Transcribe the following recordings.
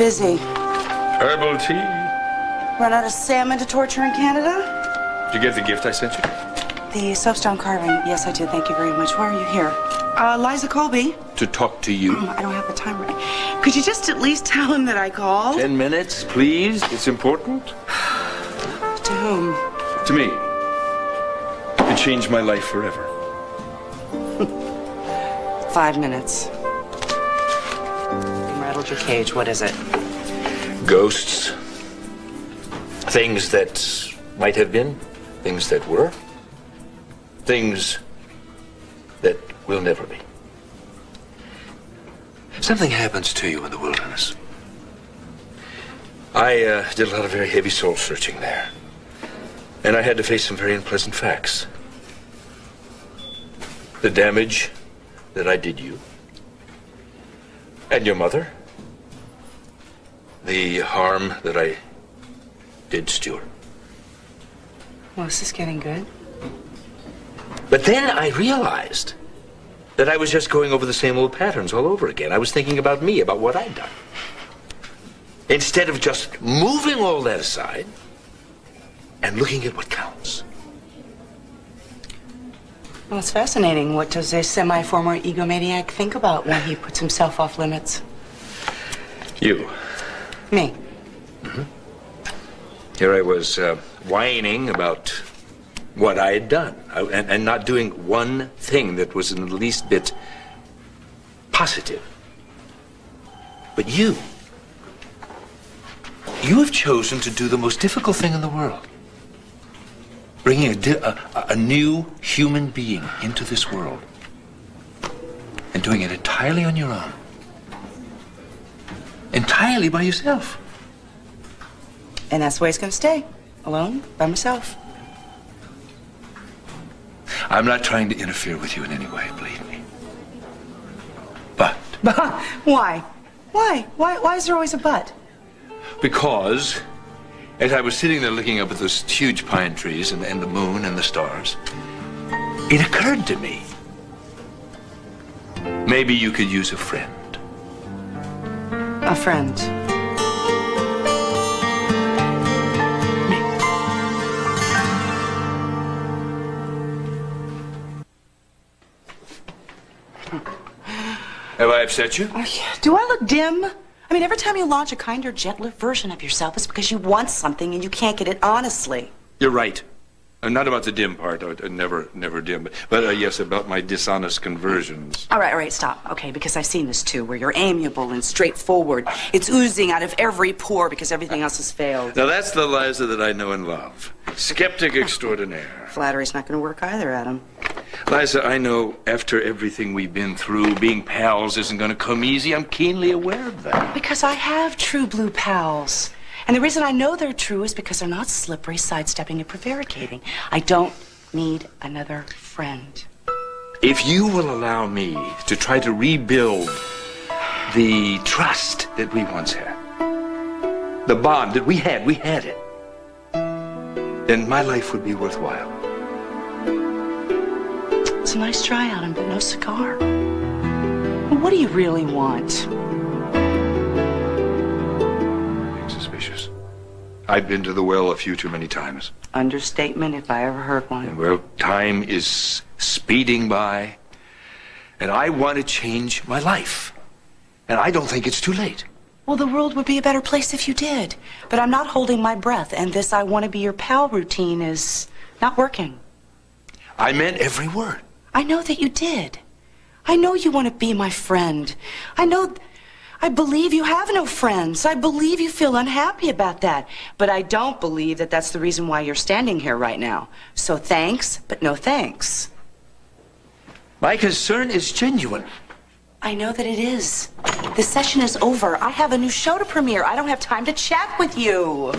Busy. Herbal tea. Run out of salmon to torture in Canada? Did you get the gift I sent you? The soapstone carving. Yes, I did. Thank you very much. Why are you here? Liza Colby. To talk to you. I don't have the time right. Could you just at least tell him that I called? 10 minutes, please. It's important. To whom? To me. It changed my life forever. 5 minutes. You rattled your cage. What is it? Ghosts. Things that might have been. Things that were. Things that will never be. Something happens to you in the wilderness. I did a lot of very heavy soul searching there. And I had to face some very unpleasant facts. The damage that I did you. And your mother. The harm that I did Stuart. Well, this is getting good. But then I realized that I was just going over the same old patterns all over again. I was thinking about me, about what I'd done. Instead of just moving all that aside and looking at what counts. Well, it's fascinating. What does a semi-former egomaniac think about when he puts himself off limits? You. Me. Mm-hmm. Here I was whining about what I had done and not doing one thing that was in the least bit positive. But you have chosen to do the most difficult thing in the world. Bringing a new human being into this world and doing it entirely on your own. Entirely by yourself. And that's the way it's going to stay. Alone, by myself. I'm not trying to interfere with you in any way, believe me. But... Why? Why? Why is there always a but? Because as I was sitting there looking up at those huge pine trees and the moon and the stars, it occurred to me, maybe you could use a friend. A friend? Have I upset you? Do I look dim? I mean, every time you launch a kinder, gentler version of yourself, it's because you want something and you can't get it honestly. You're right. Not about the dim part. Never dim. But yes, about my dishonest conversions. All right, stop. Okay, because I've seen this too, where you're amiable and straightforward. It's oozing out of every pore because everything else has failed. Now that's the Liza that I know and love. Skeptic extraordinaire. Flattery's not going to work either, Adam. Liza, I know after everything we've been through, being pals isn't going to come easy. I'm keenly aware of that. Because I have true blue pals. And the reason I know they're true is because they're not slippery, sidestepping, and prevaricating. I don't need another friend. If you will allow me to try to rebuild the trust that we once had, the bond that we had it, then my life would be worthwhile. It's a nice try, Adam, but no cigar. Well, what do you really want? Suspicious. I've been to the well a few too many times. Understatement if I ever heard one. And well, time is speeding by, and I want to change my life. And I don't think it's too late. Well, the world would be a better place if you did. But I'm not holding my breath, and this I want to be your pal routine is not working. I meant every word. I know that you did. I know you want to be my friend. I believe you have no friends. I believe you feel unhappy about that. But I don't believe that that's the reason why you're standing here right now. So thanks, but no thanks. My concern is genuine. I know that it is. The session is over. I have a new show to premiere. I don't have time to chat with you.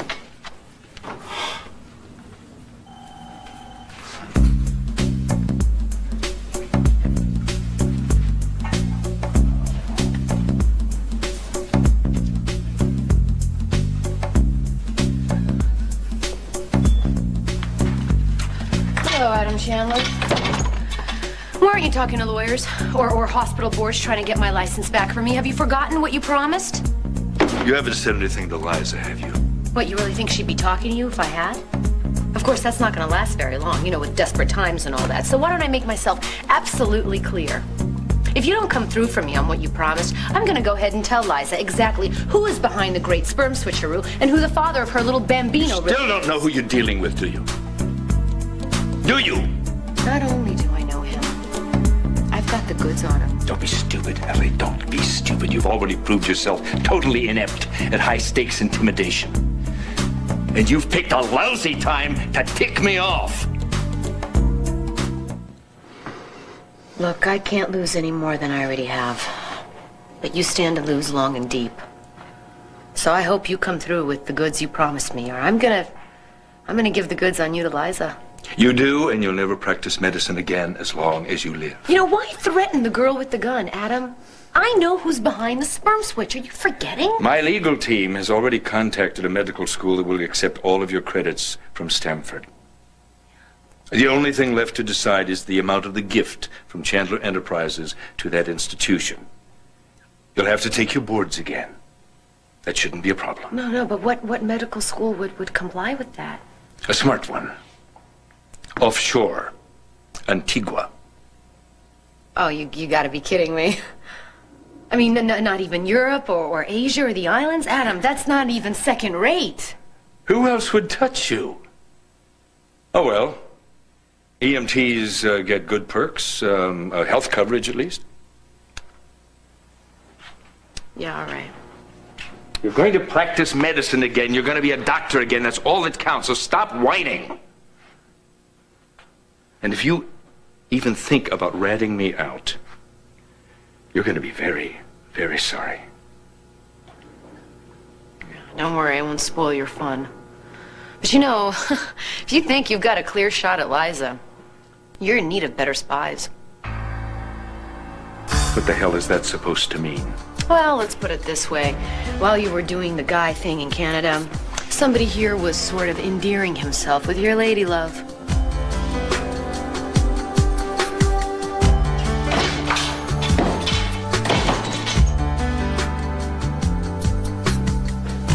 Hello, Adam Chandler. Why aren't you talking to lawyers or hospital boards trying to get my license back for me? Have you forgotten what you promised? You haven't said anything to Liza, have you? What, you really think she'd be talking to you if I had? Of course, that's not going to last very long, you know, with desperate times and all that. So why don't I make myself absolutely clear? If you don't come through for me on what you promised, I'm going to go ahead and tell Liza exactly who is behind the great sperm switcheroo and who the father of her little bambino You still don't know who you're dealing with, do you? Do you? Not only do I know him, I've got the goods on him. Don't be stupid, Ellie. Don't be stupid. You've already proved yourself totally inept at high-stakes intimidation. And you've picked a lousy time to tick me off. Look, I can't lose any more than I already have. But you stand to lose long and deep. So I hope you come through with the goods you promised me, or I'm gonna give the goods on you to Liza. You do, and you'll never practice medicine again as long as you live. You know, why threaten the girl with the gun, Adam? I know who's behind the sperm switch. Are you forgetting? My legal team has already contacted a medical school that will accept all of your credits from Stanford. The only thing left to decide is the amount of the gift from Chandler Enterprises to that institution. You'll have to take your boards again. That shouldn't be a problem. No, but what medical school would comply with that? A smart one. Offshore. Antigua. Oh, you gotta be kidding me. I mean, not even Europe or Asia or the islands? Adam, that's not even second rate. Who else would touch you? Oh, well. EMTs get good perks, health coverage at least. Yeah, all right. You're going to practice medicine again. You're going to be a doctor again. That's all that counts. So stop whining. And if you even think about ratting me out, you're going to be very, very sorry. Don't worry, I won't spoil your fun. But you know, if you think you've got a clear shot at Liza, you're in need of better spies. What the hell is that supposed to mean? Well, let's put it this way. While you were doing the guy thing in Canada, somebody here was sort of endearing himself with your lady love.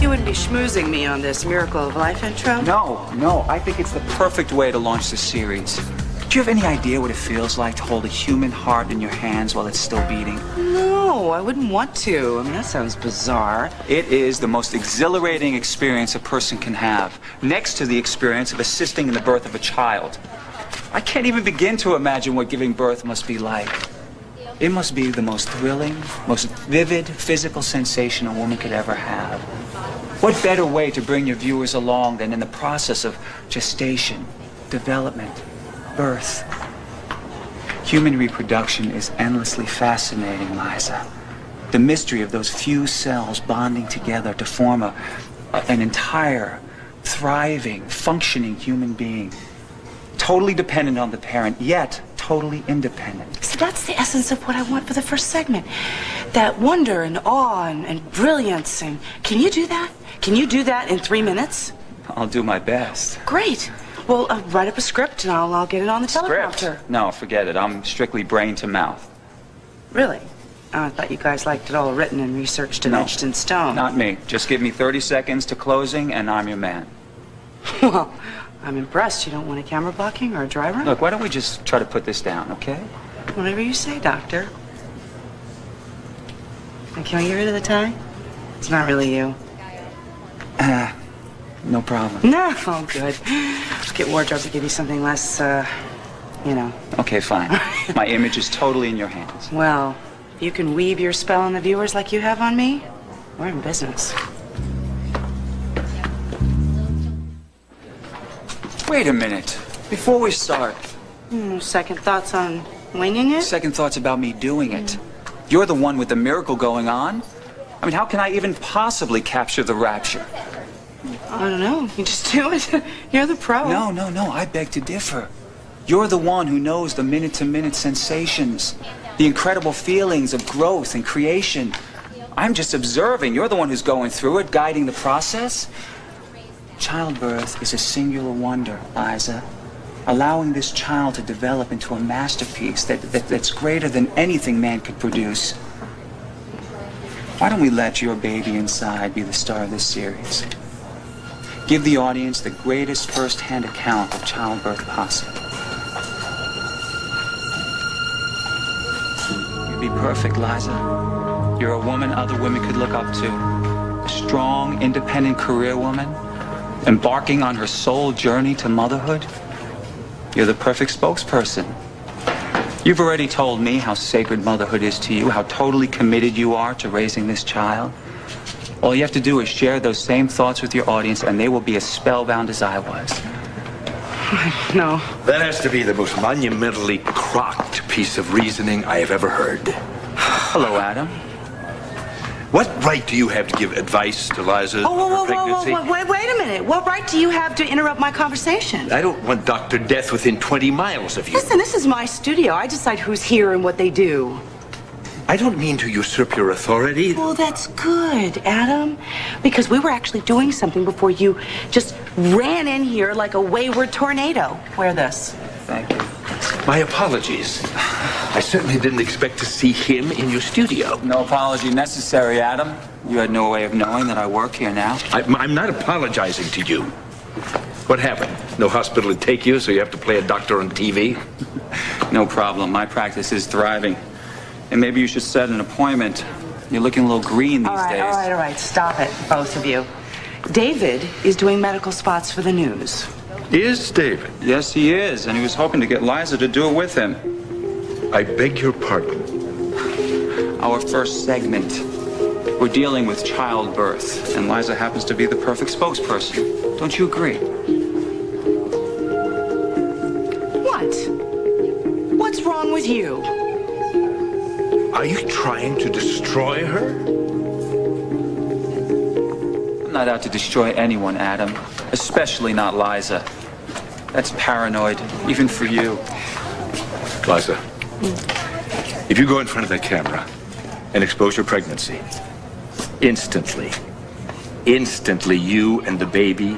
You wouldn't be schmoozing me on this Miracle of Life intro? No, I think it's the perfect way to launch the series. Do you have any idea what it feels like to hold a human heart in your hands while it's still beating? No, I wouldn't want to. I mean, that sounds bizarre. It is the most exhilarating experience a person can have, next to the experience of assisting in the birth of a child. I can't even begin to imagine what giving birth must be like. It must be the most thrilling, most vivid physical sensation a woman could ever have. What better way to bring your viewers along than in the process of gestation, development, birth? Human reproduction is endlessly fascinating, Liza. The mystery of those few cells bonding together to form an entire, thriving, functioning human being. Totally dependent on the parent, yet totally independent. So that's the essence of what I want for the first segment. That wonder and awe and brilliance. And can you do that? Can you do that in 3 minutes? I'll do my best. Great. Well, write up a script and I'll get it on the teleprompter. Script? No, forget it. I'm strictly brain to mouth. Really? Oh, I thought you guys liked it all written and researched and etched in stone. Not me. Just give me 30 seconds to closing and I'm your man. Well, I'm impressed. You don't want a camera blocking or a dry run? Look, why don't we just try to put this down, okay? Whatever you say, Doctor. And can we get rid of the tie? It's not really you. No problem. No, oh, good. Get wardrobe to give you something less, you know. Okay, fine. My image is totally in your hands. Well, if you can weave your spell on the viewers like you have on me, we're in business. Wait a minute. Before we start. Second thoughts on winging it? Second thoughts about me doing it. You're the one with the miracle going on. I mean, how can I even possibly capture the rapture? I don't know. You just do it. You're the pro. No. I beg to differ. You're the one who knows the minute-to-minute sensations, the incredible feelings of growth and creation. I'm just observing. You're the one who's going through it, guiding the process. Childbirth is a singular wonder, Liza. Allowing this child to develop into a masterpiece that's greater than anything man could produce. Why don't we let your baby inside be the star of this series? Give the audience the greatest first-hand account of childbirth possible. You'd be perfect, Liza. You're a woman other women could look up to. A strong, independent career woman, embarking on her sole journey to motherhood. You're the perfect spokesperson. You've already told me how sacred motherhood is to you, how totally committed you are to raising this child. All you have to do is share those same thoughts with your audience, and they will be as spellbound as I was. No. That has to be the most monumentally crocked piece of reasoning I have ever heard. Hello, Adam. What right do you have to give advice to Liza for pregnancy? Wait a minute. What right do you have to interrupt my conversation? I don't want Dr. Death within 20 miles of you. Listen, this is my studio. I decide who's here and what they do. I don't mean to usurp your authority. Well, that's good, Adam. Because we were actually doing something before you just ran in here like a wayward tornado. Wear this. Thank you. My apologies. I certainly didn't expect to see him in your studio. No apology necessary, Adam. You had no way of knowing that I work here now. I'm not apologizing to you. What happened? No hospital to take you, so you have to play a doctor on TV? No problem. My practice is thriving. And maybe you should set an appointment. You're looking a little green these days. All right. Stop it, both of you. David is doing medical spots for the news. Is David? Yes, he is. And he was hoping to get Liza to do it with him. I beg your pardon. Our first segment. We're dealing with childbirth. And Liza happens to be the perfect spokesperson. Don't you agree? What? What's wrong with you? Are you trying to destroy her? I'm not out to destroy anyone, Adam. Especially not Liza. That's paranoid, even for you. Liza, if you go in front of that camera and expose your pregnancy, instantly, you and the baby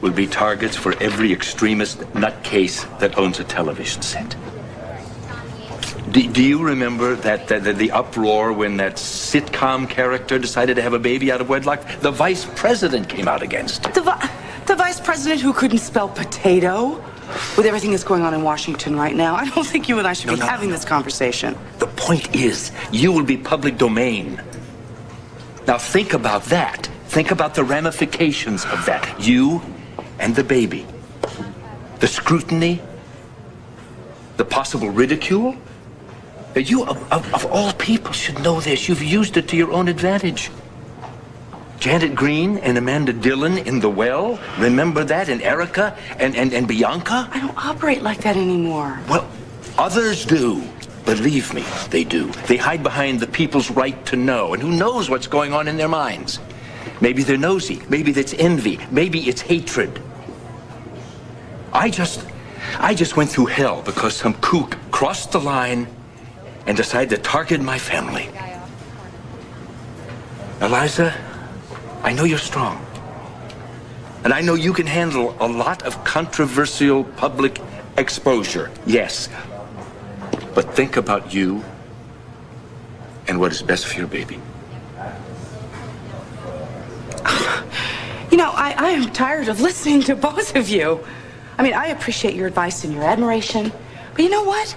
will be targets for every extremist nutcase that owns a television set. Do you remember the uproar when that sitcom character decided to have a baby out of wedlock? The vice president came out against it. The vice president who couldn't spell potato? With everything that's going on in Washington right now, I don't think you and I should be having this conversation. The point is, you will be public domain. Now think about that. Think about the ramifications of that. You and the baby. The scrutiny. The possible ridicule. You, of all people, should know this. You've used it to your own advantage. Janet Green and Amanda Dillon in The Well. Remember that? And Erica and Bianca? I don't operate like that anymore. Well, others do. Believe me, they do. They hide behind the people's right to know. And who knows what's going on in their minds? Maybe they're nosy. Maybe that's envy. Maybe it's hatred. I just went through hell because some kook crossed the line and decided to target my family. Liza, I know you're strong. And I know you can handle a lot of controversial public exposure. Yes. But think about you and what is best for your baby. You know, I am tired of listening to both of you. I mean, I appreciate your advice and your admiration. But you know what?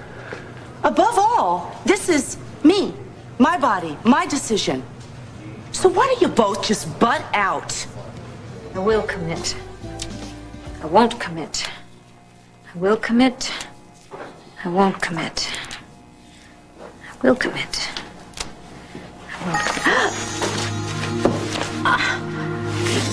Above all, this is me, my body, my decision. So why don't you both just butt out? I will commit. I won't commit. I will commit. I won't commit. I will commit. I won't commit.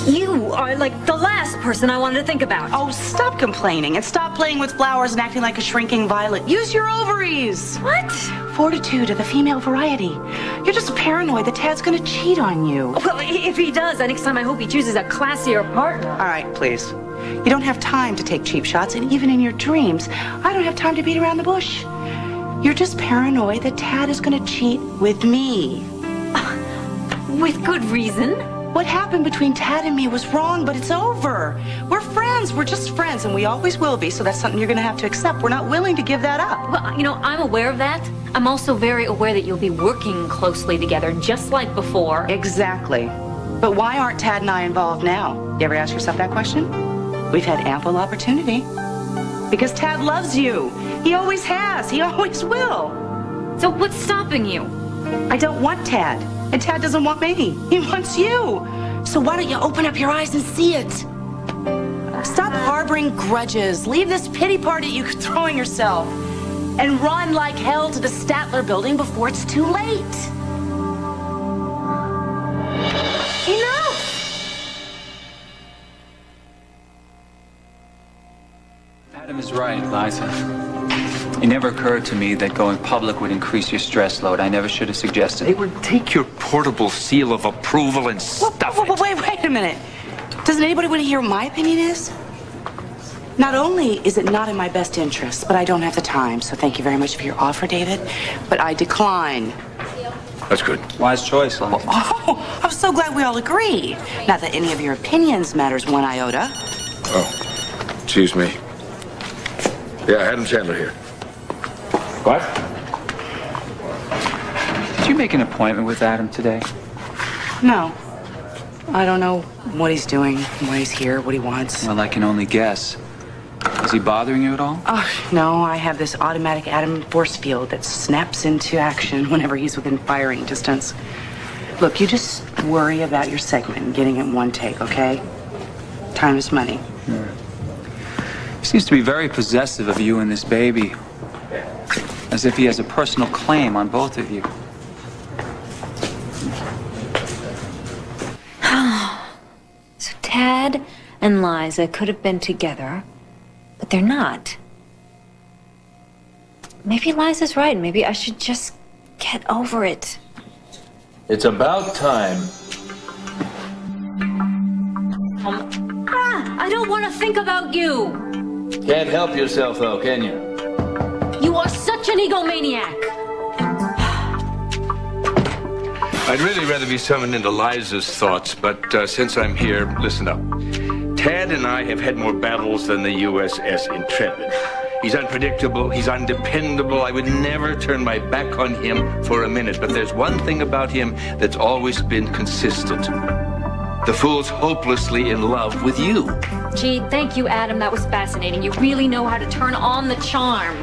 You are like the last person I wanted to think about. Oh, stop complaining and stop playing with flowers and acting like a shrinking violet. Use your ovaries. What? Fortitude of the female variety. You're just paranoid that Tad's gonna cheat on you. Well, if he does, the next time I hope he chooses a classier partner. All right, please. You don't have time to take cheap shots, and even in your dreams, I don't have time to beat around the bush. You're just paranoid that Tad is gonna cheat with me. With good reason. What happened between Tad and me was wrong, but it's over. We're friends. We're just friends, and we always will be, so that's something you're going to have to accept. We're not willing to give that up. Well, you know, I'm aware of that. I'm also very aware that you'll be working closely together, just like before. Exactly. But why aren't Tad and I involved now? You ever ask yourself that question? We've had ample opportunity. Because Tad loves you. He always has. He always will. So what's stopping you? I don't want Tad. And Tad doesn't want me. He wants you. So why don't you open up your eyes and see it? Stop harboring grudges. Leave this pity party you're throwing yourself. And run like hell to the Statler building before it's too late. Enough! Adam is right, Liza. It never occurred to me that going public would increase your stress load. I never should have suggested it. Hayward, take your portable seal of approval and stuff it. Wait a minute. Doesn't anybody want to hear what my opinion is? Not only is it not in my best interest, but I don't have the time, so thank you very much for your offer, David, but I decline. That's good. Wise choice, Liza. Oh, I'm so glad we all agree. Not that any of your opinions matters one iota. Oh, excuse me. Yeah, Adam Chandler here. What? Did you make an appointment with Adam today? No. I don't know what he's doing, why he's here, what he wants. Well, I can only guess. Is he bothering you at all? Oh, no, I have this automatic Adam force field that snaps into action whenever he's within firing distance. Look, you just worry about your segment and getting it in one take, okay? Time is money. He seems to be very possessive of you and this baby. As if he has a personal claim on both of you. So Tad and Liza could have been together, but they're not. Maybe Liza's right. Maybe I should just get over it. It's about time. I don't want to think about you. Can't help yourself, though, can you? You are such an egomaniac. I'd really rather be summoned into Liza's thoughts, but since I'm here, listen up. Tad and I have had more battles than the USS Intrepid. He's unpredictable, he's undependable. I would never turn my back on him for a minute, but there's one thing about him that's always been consistent. The fool's hopelessly in love with you. Gee, thank you, Adam. That was fascinating. You really know how to turn on the charm.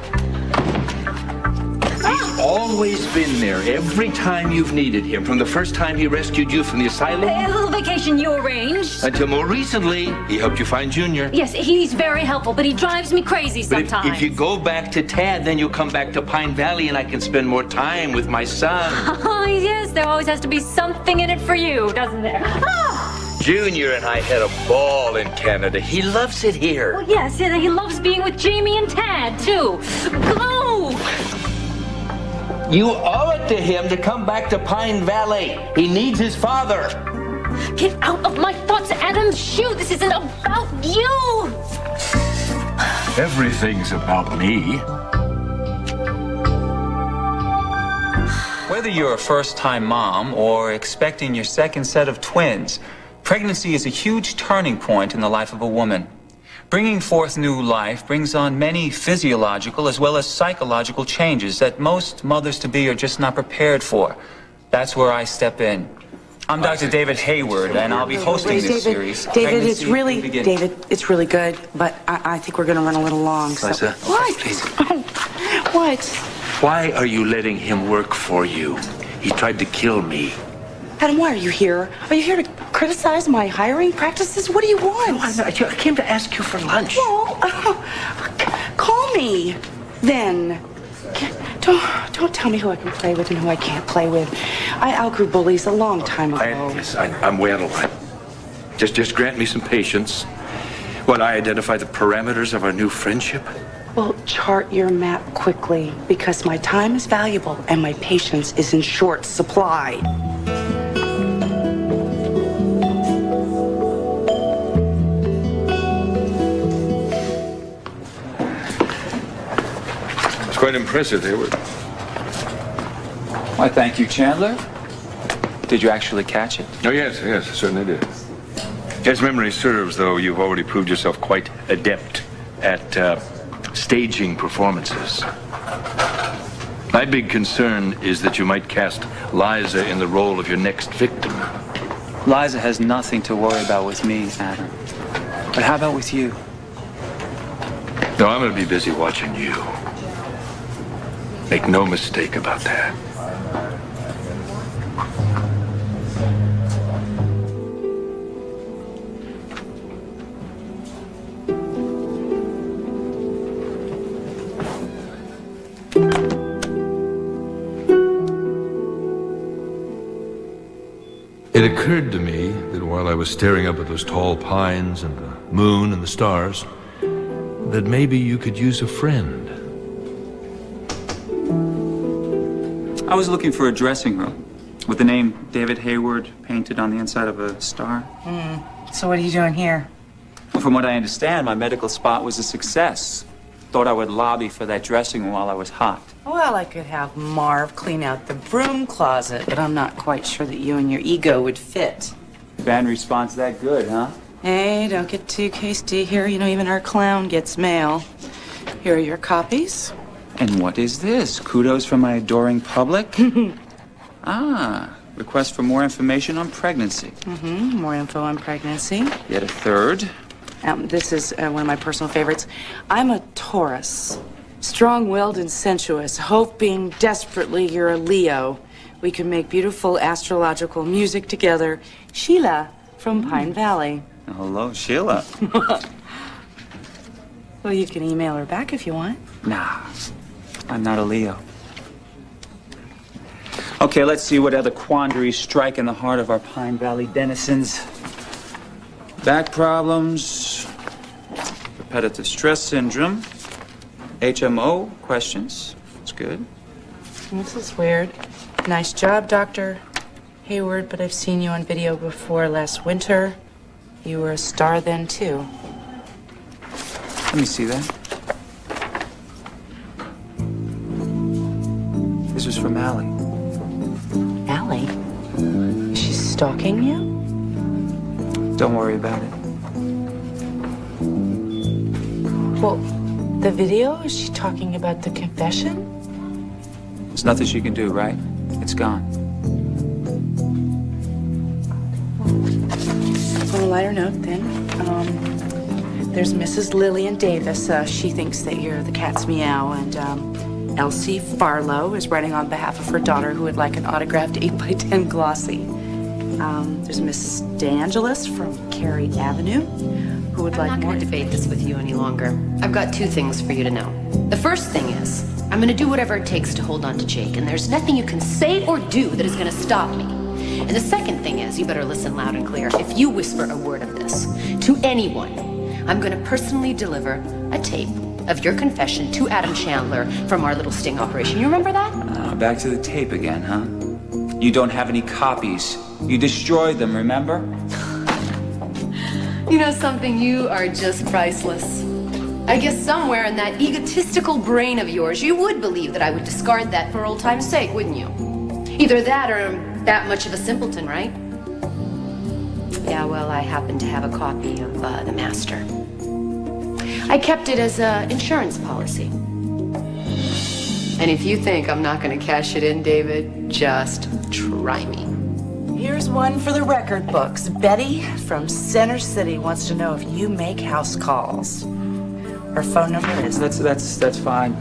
He's always been there every time you've needed him, from the first time he rescued you from the asylum. A little vacation you arranged. Until more recently, he helped you find Junior. Yes, he's very helpful, but he drives me crazy sometimes. But if you go back to Tad, then you'll come back to Pine Valley and I can spend more time with my son. Oh, yes, there always has to be something in it for you, doesn't there? Junior and I had a ball in Canada. He loves it here. Well, yes, and he loves being with Jamie and Tad, too. Go! You owe it to him to come back to Pine Valley. He needs his father. Get out of my thoughts, Adam. Shoo, this isn't about you. Everything's about me. Whether you're a first-time mom or expecting your second set of twins, pregnancy is a huge turning point in the life of a woman. Bringing forth new life brings on many physiological as well as psychological changes that most mothers-to-be are just not prepared for. That's where I step in. I'm Dr. David Hayward, and I'll be hosting this series. David, it's really good, but I think we're going to run a little long. Liza, What? please. Oh, what? Why are you letting him work for you? He tried to kill me. Adam, why are you here? Are you here to criticize my hiring practices? What do you want? No, I came to ask you for lunch. Well, call me, then. Don't tell me who I can play with and who I can't play with. I outgrew bullies a long time ago. I'm way out of line. Just grant me some patience while I identify the parameters of our new friendship. Well, chart your map quickly, because my time is valuable and my patience is in short supply. It's quite impressive, Hayward. Why, thank you, Chandler. Did you actually catch it? Oh, yes, I certainly did. As memory serves, though, you've already proved yourself quite adept at staging performances. My big concern is that you might cast Liza in the role of your next victim. Liza has nothing to worry about with me, Adam. But how about with you? No, I'm going to be busy watching you. Make no mistake about that. It occurred to me that while I was staring up at those tall pines and the moon and the stars, that maybe you could use a friend. I was looking for a dressing room with the name David Hayward painted on the inside of a star. So what are you doing here? Well, from what I understand, my medical spot was a success. Thought I would lobby for that dressing room while I was hot. Well, I could have Marv clean out the broom closet, but I'm not quite sure that you and your ego would fit. Fan response that good, huh? Hey, don't get too hasty here. You know, even our clown gets mail. Here are your copies. And what is this? Kudos from my adoring public? Request for more information on pregnancy. More info on pregnancy. Yet a third. This is one of my personal favorites. I'm a Taurus. Strong-willed and sensuous, hoping desperately you're a Leo. We can make beautiful astrological music together. Sheila from Pine Valley. Hello, Sheila. Well, you can email her back if you want. Nah, I'm not a Leo. Okay, let's see what other quandaries strike in the heart of our Pine Valley denizens. Back problems, repetitive stress syndrome, HMO questions. That's good. This is weird. Nice job, Dr. Hayward, but I've seen you on video before last winter. You were a star then, too. Let me see that. This was from Allie. Allie? Is she stalking you? Don't worry about it. Well, the video? Is she talking about the confession? There's nothing she can do, right? It's gone. On a lighter note, then, there's Mrs. Lillian Davis. She thinks that you're the cat's meow, and Elsie Farlow is writing on behalf of her daughter who would like an autographed 8x10 glossy. There's Mrs. DeAngelis from Cary Avenue who would like more. I'm not going to debate this with you any longer. I've got two things for you to know. The first thing is, I'm going to do whatever it takes to hold on to Jake, and there's nothing you can say or do that is going to stop me. And the second thing is, you better listen loud and clear. If you whisper a word of this to anyone, I'm going to personally deliver a tape of your confession to Adam Chandler from our little sting operation. You remember that? Back to the tape again, huh? You don't have any copies. You destroyed them, remember? You know something? You are just priceless. I guess somewhere in that egotistical brain of yours, you would believe that I would discard that for old time's sake, wouldn't you? Either that or I'm that much of a simpleton, right? Yeah, well, I happen to have a copy of The Master. I kept it as an insurance policy. And if you think I'm not going to cash it in, David, just try me. Here's one for the record books. Betty from Center City wants to know if you make house calls. Her phone number is... That's fine.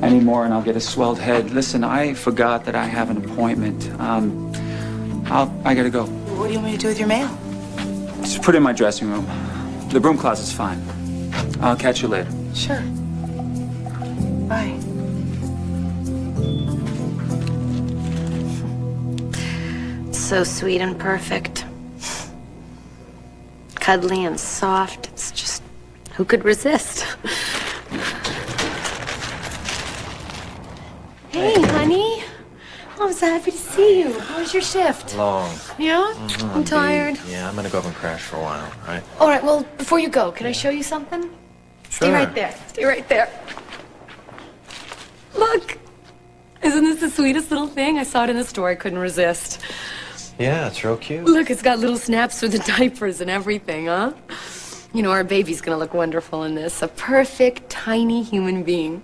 Any more and I'll get a swelled head. Listen, I forgot that I have an appointment. I gotta go. What do you want me to do with your mail? Just put it in my dressing room. The broom closet's fine. I'll catch you later. Sure. Bye. So sweet and perfect. Cuddly and soft. It's just, who could resist? Hey, honey. Oh, I'm so happy to see you. How was your shift? Long. Yeah? I'm tired. Yeah, I'm gonna go up and crash for a while, all right? All right, well, before you go, can I show you something? Stay Sure. right there. Stay right there. Look. Isn't this the sweetest little thing? I saw it in the store. I couldn't resist. Yeah, it's real cute. Look, it's got little snaps for the diapers and everything, huh? You know, our baby's gonna look wonderful in this. A perfect, tiny human being.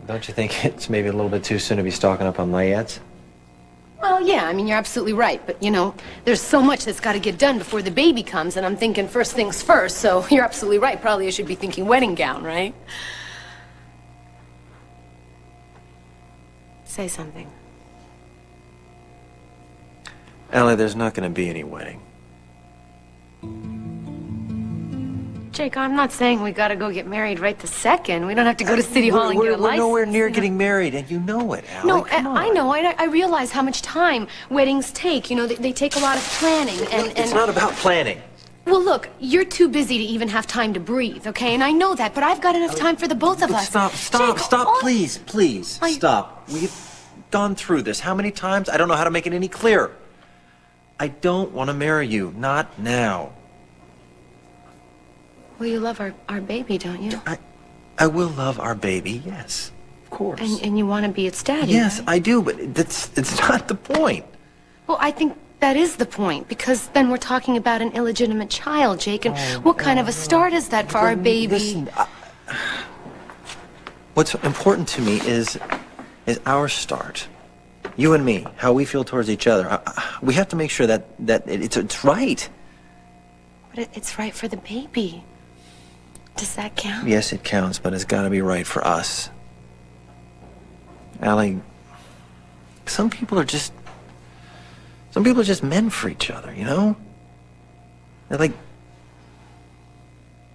Don't you think it's maybe a little bit too soon to be stocking up on layettes? Well, yeah, I mean, you're absolutely right. But, you know, there's so much that's got to get done before the baby comes, and I'm thinking first things first, so you're absolutely right. Probably I should be thinking wedding gown, right? Say something. Allie, there's not going to be any wedding. Jake, I'm not saying we gotta go get married right this second. We don't have to go to City Hall and get a license. We're nowhere near getting married, and you know it, Allie. No, Come on. I know. I realize how much time weddings take. You know, they take a lot of planning, and... It's not about planning. Well, look, you're too busy to even have time to breathe, okay? And I know that, but I've got enough time for the both of us. Stop, Jake, please, stop. We've gone through this how many times? I don't know how to make it any clearer. I don't want to marry you, not now. Well, you love our baby, don't you? I will love our baby, yes, of course. And you want to be its daddy, Yes, right? I do, but it's not the point. Well, I think that is the point, because then we're talking about an illegitimate child, Jake, and what kind of a start is that for our baby? Listen, what's important to me is our start. You and me, how we feel towards each other. We have to make sure that it's right. But it's right for the baby. Does that count? Yes, it counts, but it's got to be right for us. Allie, some people are just meant for each other, you know? They're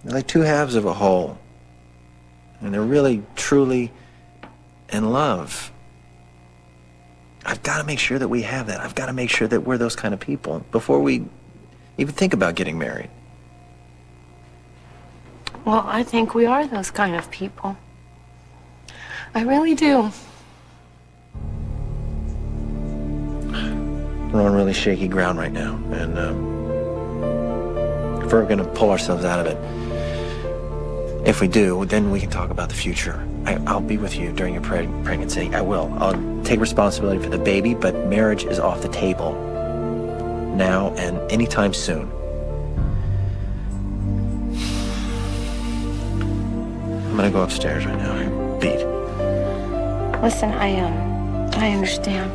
like two halves of a whole. And they're really, truly in love. I've got to make sure that we have that. I've got to make sure that we're those kind of people before we even think about getting married. Well, I think we are those kind of people. I really do. We're on really shaky ground right now, and if we're going to pull ourselves out of it, if we do, then we can talk about the future. I'll be with you during your pregnancy. I will. I'll take responsibility for the baby, but marriage is off the table now and anytime soon. I'm gonna go upstairs right now. I'm beat. Listen, I understand.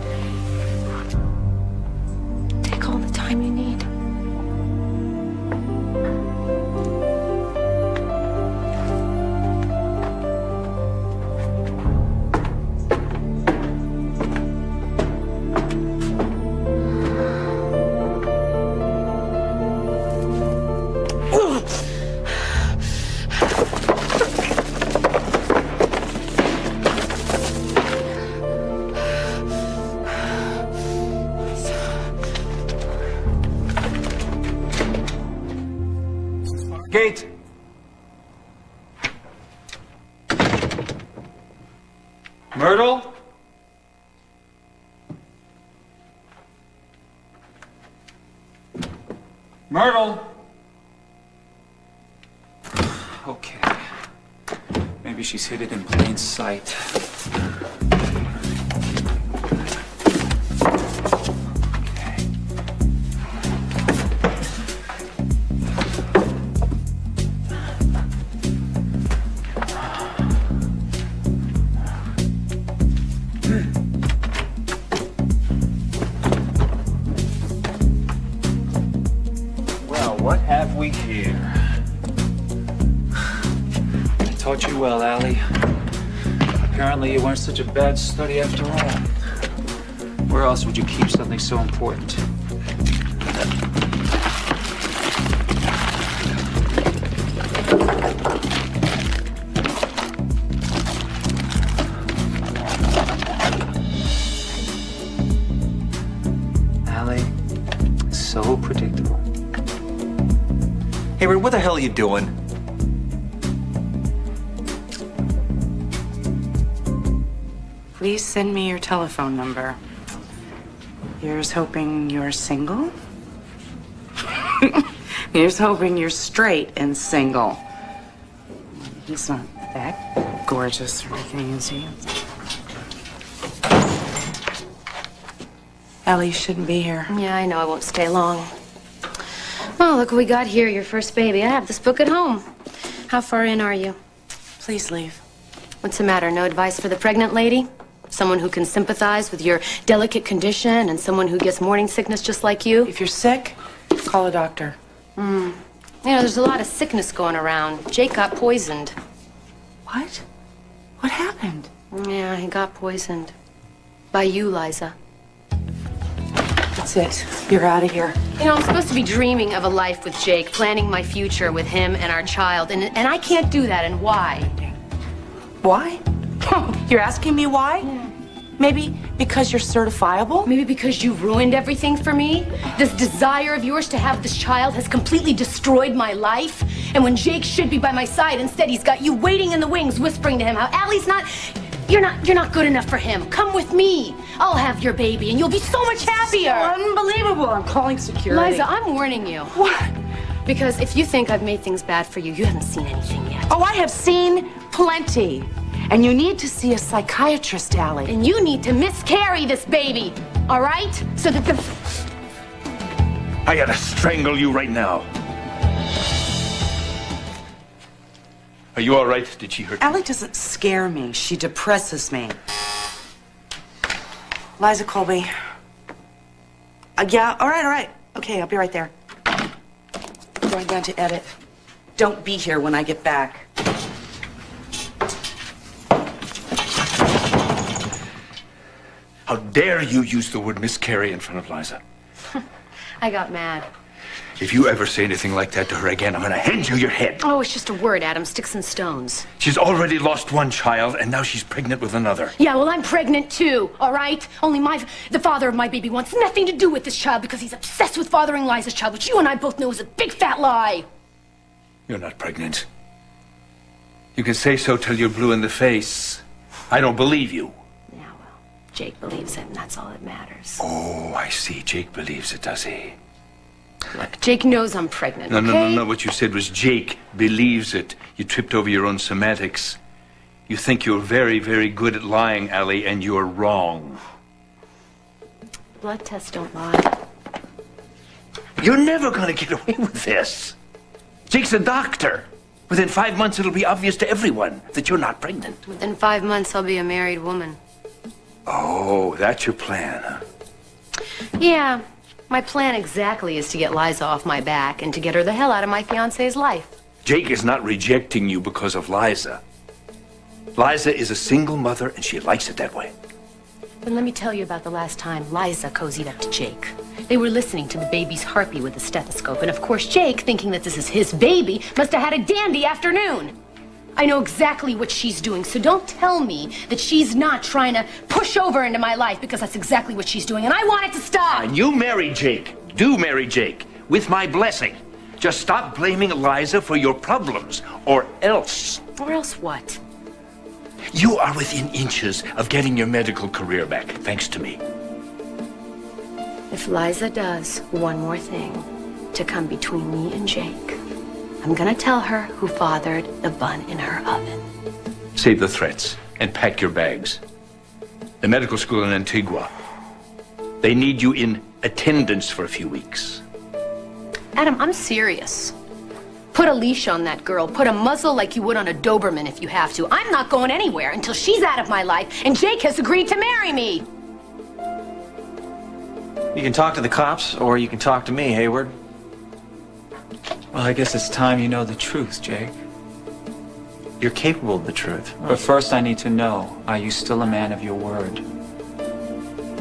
Take all the time you need. Gate. Myrtle? Myrtle? Okay. Maybe she's hid it in plain sight. What have we here? I taught you well, Allie. Apparently you weren't such a bad study after all. Where else would you keep something so important? Allie, so predictable. Hey, Red, what the hell are you doing? Please send me your telephone number. Here's hoping you're single. Here's hoping you're straight and single. He's not that gorgeous or anything, is he? Ellie, you shouldn't be here. Yeah, I know. I won't stay long. Oh, look what we got here, your first baby. I have this book at home. How far in are you? Please leave. What's the matter? No advice for the pregnant lady? Someone who can sympathize with your delicate condition and someone who gets morning sickness just like you? If you're sick, call a doctor. You know, there's a lot of sickness going around. Jake got poisoned. What? What happened? Yeah, he got poisoned. By you, Liza. That's it. You're out of here. You know, I'm supposed to be dreaming of a life with Jake, planning my future with him and our child, and I can't do that, and why? Why? You're asking me why? Yeah. Maybe because you're certifiable? Maybe because you ruined everything for me? This desire of yours to have this child has completely destroyed my life? And when Jake should be by my side, instead he's got you waiting in the wings, whispering to him how Allie's not... You're not good enough for him. Come with me. I'll have your baby, and you'll be so much happier. Unbelievable. I'm calling security. Liza, I'm warning you. What? Because if you think I've made things bad for you, you haven't seen anything yet. Oh, I have seen plenty. And you need to see a psychiatrist, Allie. And you need to miscarry this baby, all right? So that the... I gotta strangle you right now. Are you all right? Did she hurt you? Allie doesn't scare me. She depresses me. Liza Colby. Yeah, all right. Okay, I'll be right there. Going down to edit. Don't be here when I get back. How dare you use the word miscarry in front of Liza? I got mad. If you ever say anything like that to her again, I'm gonna hand you your head. Oh, it's just a word, Adam. Sticks and stones. She's already lost one child, and now she's pregnant with another. Yeah, well, I'm pregnant too, all right? Only the father of my baby wants nothing to do with this child because he's obsessed with fathering Liza's child, which you and I both know is a big fat lie. You're not pregnant. You can say so till you're blue in the face. I don't believe you. Yeah, well, Jake believes it, and that's all that matters. Oh, I see. Jake believes it, does he? Look, Jake knows I'm pregnant, No, okay? no. What you said was Jake believes it. You tripped over your own semantics. You think you're very, very good at lying, Allie, and you're wrong. Blood tests don't lie. You're never gonna get away with this. Jake's a doctor. Within 5 months, it'll be obvious to everyone that you're not pregnant. Within 5 months, I'll be a married woman. Oh, that's your plan, huh? Yeah. My plan exactly is to get Liza off my back and to get her the hell out of my fiancé's life. Jake is not rejecting you because of Liza. Liza is a single mother, and she likes it that way. Then let me tell you about the last time Liza cozied up to Jake. They were listening to the baby's heartbeat with a stethoscope, and of course Jake, thinking that this is his baby, must have had a dandy afternoon. I know exactly what she's doing, so don't tell me that she's not trying to push over into my life, because that's exactly what she's doing, and I want it to stop! And you marry Jake. Do marry Jake. With my blessing. Just stop blaming Liza for your problems, or else. Or else what? You are within inches of getting your medical career back, thanks to me. If Liza does one more thing to come between me and Jake, I'm gonna tell her who fathered the bun in her oven. Save the threats and pack your bags. The medical school in Antigua. They need you in attendance for a few weeks. Adam, I'm serious. Put a leash on that girl. Put a muzzle like you would on a Doberman if you have to. I'm not going anywhere until she's out of my life and Jake has agreed to marry me. You can talk to the cops, or you can talk to me, Hayward. Well, I guess it's time you know the truth, Jake. You're capable of the truth. But first I need to know, are you still a man of your word?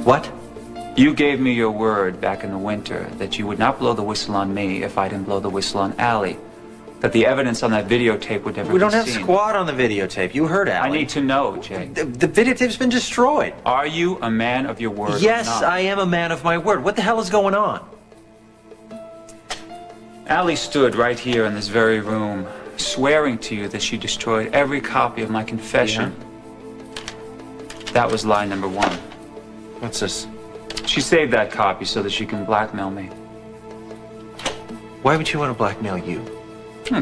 What? You gave me your word back in the winter that you would not blow the whistle on me if I didn't blow the whistle on Allie. That the evidence on that videotape would never be seen. We don't have squad on the videotape. You heard Allie. I need to know, Jake. The videotape's been destroyed. Are you a man of your word? Yes, or not? I am a man of my word. What the hell is going on? Allie stood right here in this very room, swearing to you that she destroyed every copy of my confession. Yeah. That was lie number 1. What's this? She saved that copy so that she can blackmail me. Why would she want to blackmail you?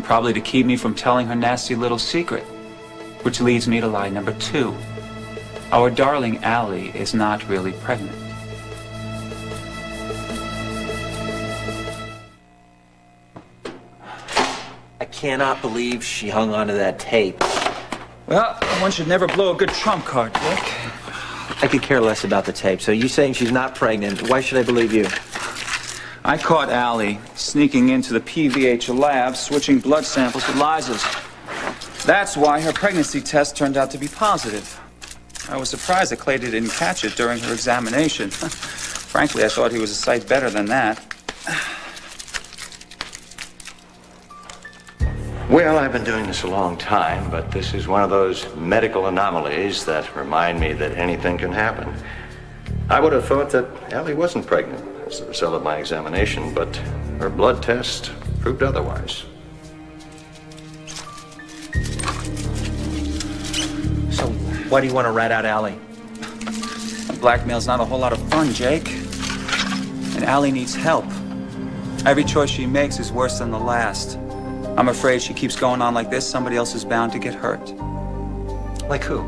Probably to keep me from telling her nasty little secret. Which leads me to lie number 2. Our darling Allie is not really pregnant. I cannot believe she hung onto that tape. Well, one should never blow a good trump card, Dick. I could care less about the tape. So you saying she's not pregnant? Why should I believe you? I caught Allie sneaking into the PVH lab, switching blood samples with Liza's. That's why her pregnancy test turned out to be positive. I was surprised that Clayton didn't catch it during her examination. Frankly, I thought he was a sight better than that. Well, I've been doing this a long time, but this is one of those medical anomalies that remind me that anything can happen. I would have thought that Allie wasn't pregnant as a result of my examination, but her blood test proved otherwise. So why do you want to rat out Allie? Blackmail's not a whole lot of fun, Jake. And Allie needs help. Every choice she makes is worse than the last. I'm afraid she keeps going on like this, somebody else is bound to get hurt. Like who?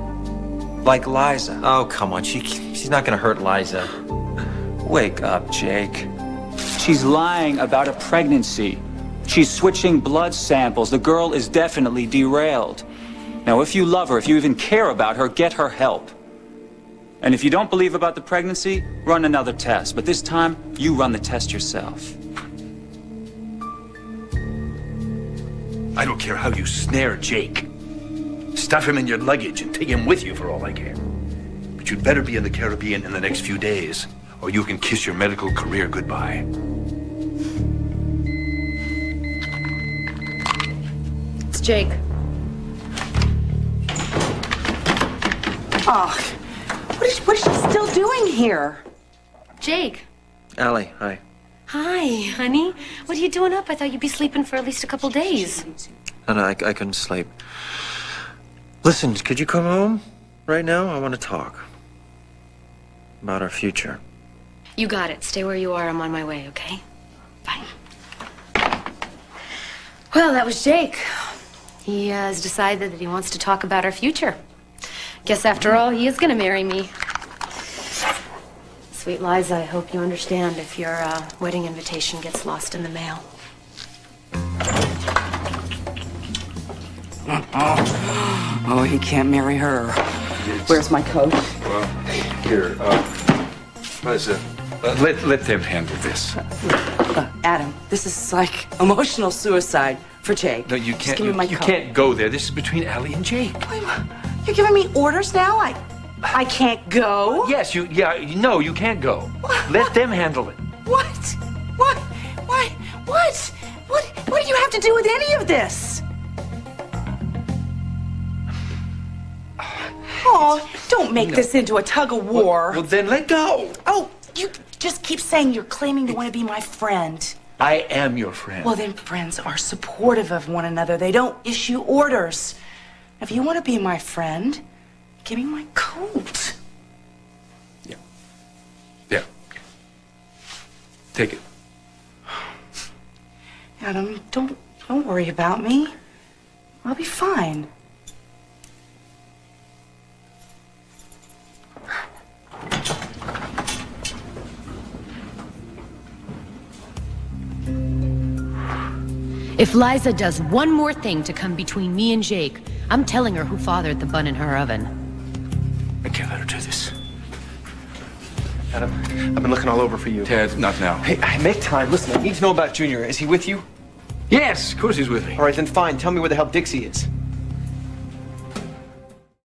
Like Liza. Oh, come on. She's not going to hurt Liza. Wake up, Jake. She's lying about a pregnancy. She's switching blood samples. The girl is definitely derailed. Now, if you love her, if you even care about her, get her help. And if you don't believe about the pregnancy, run another test. But this time, you run the test yourself. I don't care how you snare Jake. Stuff him in your luggage and take him with you for all I care. But you'd better be in the Caribbean in the next few days, or you can kiss your medical career goodbye. It's Jake. Oh, what is she still doing here? Jake. Allie, hi. Hi, honey. What are you doing up? I thought you'd be sleeping for at least a couple days. No, I couldn't sleep. Listen, could you come home right now? I want to talk about our future. You got it. Stay where you are. I'm on my way, okay? Bye. Well, that was Jake. He has decided that he wants to talk about our future. Guess after all, he is going to marry me. Sweet Liza, I hope you understand if your wedding invitation gets lost in the mail. Oh, he can't marry her. Where's my coat? Well, here, Liza, let them handle this. Adam, this is like emotional suicide for Jake. No, you can't. Just give me my You coat. can't go there. This is between Allie and Jake. You're giving me orders now? I can't go. Yes, you can't go. What? Let them handle it. What? What? Why? What? What do you have to do with any of this? Oh, don't make this into a tug of war. Well, then let go. Oh, you just keep saying you're claiming to want to be my friend. I am your friend. Well, then friends are supportive of one another. They don't issue orders. If you want to be my friend, give me my coat. Yeah. Take it. Adam, don't worry about me. I'll be fine. If Liza does one more thing to come between me and Jake, I'm telling her who fathered the bun in her oven. I can't let her do this. Adam, I've been looking all over for you. Ted, not now. Hey, make time. Listen, I need to know about Junior. Is he with you? Yes, of course he's with me. All right, then fine. Tell me where the hell Dixie is.